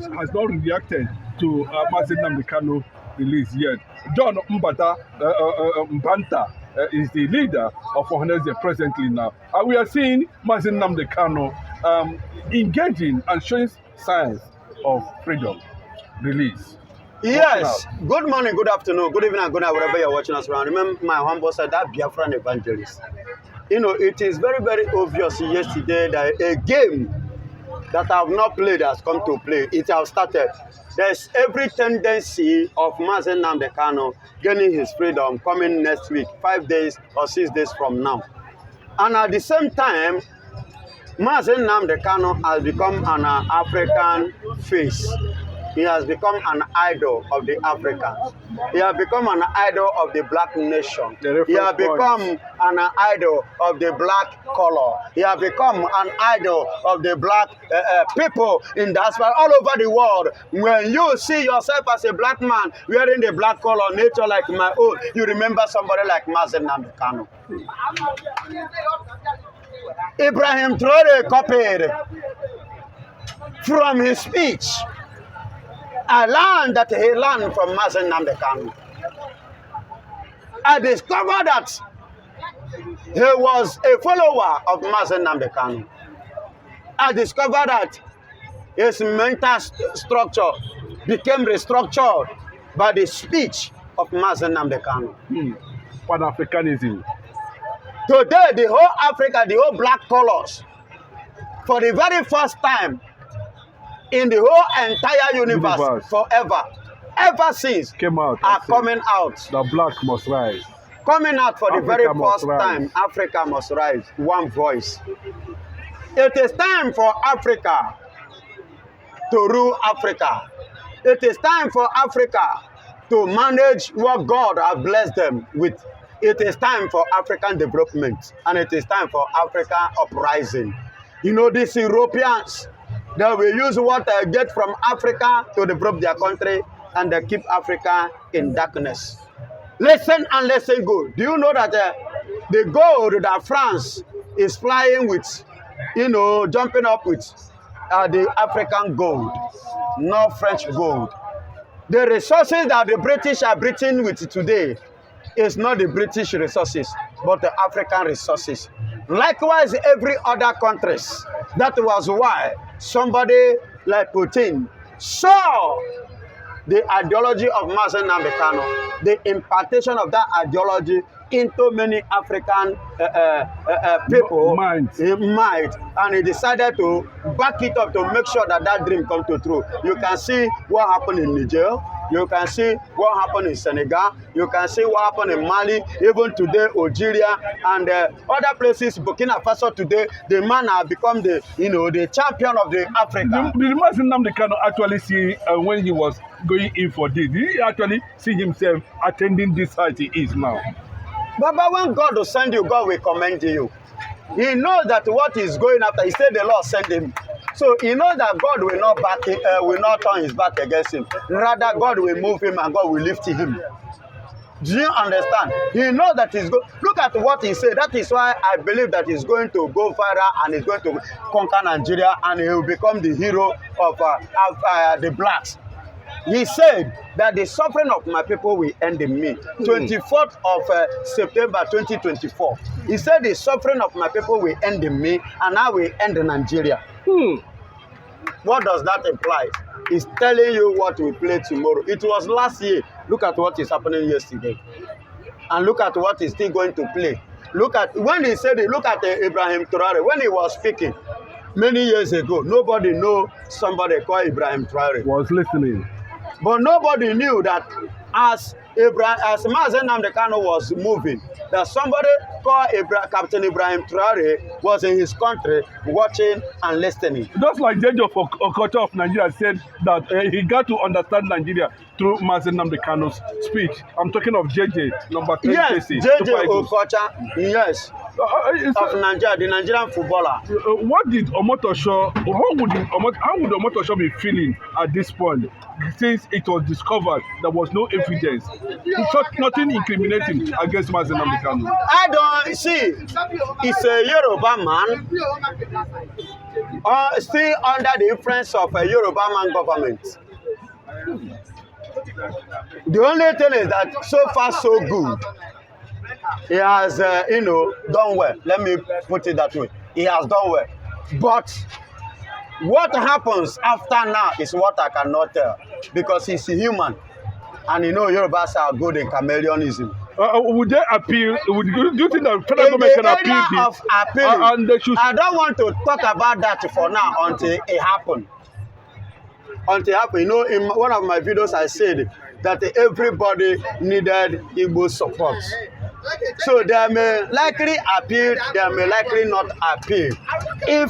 has not reacted to Nnamdi Kanu release yet. John Mbata Mbanta is the leader of Ohaneze presently now. And we are seeing Nnamdi Kanu engaging and showing signs of freedom release. Yes. Good morning, good afternoon, good evening, and good night, wherever you're watching us from. Remember my humble side, that Biafran evangelist. You know, it is very, very obvious yesterday that a game that I have not played has come to play. It has started. There's every tendency of Nnamdi Kanu gaining his freedom coming next week, 5 days or 6 days from now. And at the same time, Nnamdi Kanu has become an African face. He has become an idol of the Africans. He has become an idol of the black nation. He has become an idol of the black color. He has become an idol of the black people in diaspora all over the world. When you see yourself as a black man wearing the black color, nature like my own, you remember somebody like Nnamdi Kanu. Ibrahim Traore copied from his speech. I learned that he learned from Nnamdi Kanu. I discovered that he was a follower of Nnamdi Kanu. I discovered that his mental structure became restructured by the speech of Nnamdi Kanu. Pan-Africanism. Today, the whole Africa, the whole black colors, for the very first time, in the whole entire universe forever, ever since, are coming out. The black must rise. Coming out for the very first time, Africa must rise. One voice. It is time for Africa to rule Africa. It is time for Africa to manage what God has blessed them with. It is time for African development. And it is time for African uprising. You know, these Europeans, they will use what they get from Africa to develop their country, and they keep Africa in darkness. Listen and listen good. Do you know that the gold that France is flying with, you know, jumping up with, the African gold, not French gold. The resources that the British are breathing with today is not the British resources, but the African resources. Likewise, every other countries. That was why somebody like Putin saw the ideology of Nnamdi Kanu, the impartation of that ideology into many African people, might, and he decided to back it up to make sure that that dream comes to true. You can see what happened in Niger. You can see what happened in Senegal. You can see what happened in Mali. Even today, Algeria and other places, Burkina Faso today, the man has become the, you know, the champion of the Africa. Did Nnamdi Kanu actually see when he was going in for this? Did he actually see himself attending this site he is now? But when God will send you, God will commend you. He knows that what he's going after, he said the Lord sent him. So he knows that God will not will not turn his back against him. Rather, God will move him and God will lift him. Do you understand? He knows that he's going. Look at what he said. That is why I believe that he's going to go viral and he's going to conquer Nigeria and he will become the hero of the blacks. He said that the suffering of my people will end in me. 24th of September 2024. He said the suffering of my people will end in me and I will end in Nigeria. What does that imply? He's telling you what we play tomorrow. It was last year. Look at what is happening yesterday. And look at what he's still going to play. Look at, when he said it, look at Ibrahim Traore. When he was speaking many years ago, nobody knew somebody called Ibrahim Traore. Was listening. But nobody knew that as Nnamdi Kanu was moving, that somebody called Captain Ibrahim Traore was in his country watching and listening. Just like Jeje Okocha of Nigeria said that he got to understand Nigeria through Nnamdi Kanu's speech. I'm talking of Jeje, number 10. Yes, Jeje Okocha, yes. Of Nigeria, the Nigerian footballer. What did Omotosho, how would Omotosho be feeling at this point, since it was discovered there was no evidence? He shot nothing incriminating against Nnamdi Kanu. I don't see. He's a Yoruba man. still under the influence of a Yoruba man government. The only thing is that so far so good. He has, done well. Let me put it that way. He has done well. But what happens after now is what I cannot tell, because he's a human. And Yorubas are good in chameleonism. Would they appeal? Do you think the federal government can appeal this? And they should... I don't want to talk about that for now until it happens. Until it happens. In one of my videos, I said that everybody needed Igbo support. So they may likely appeal, they may likely not appeal. If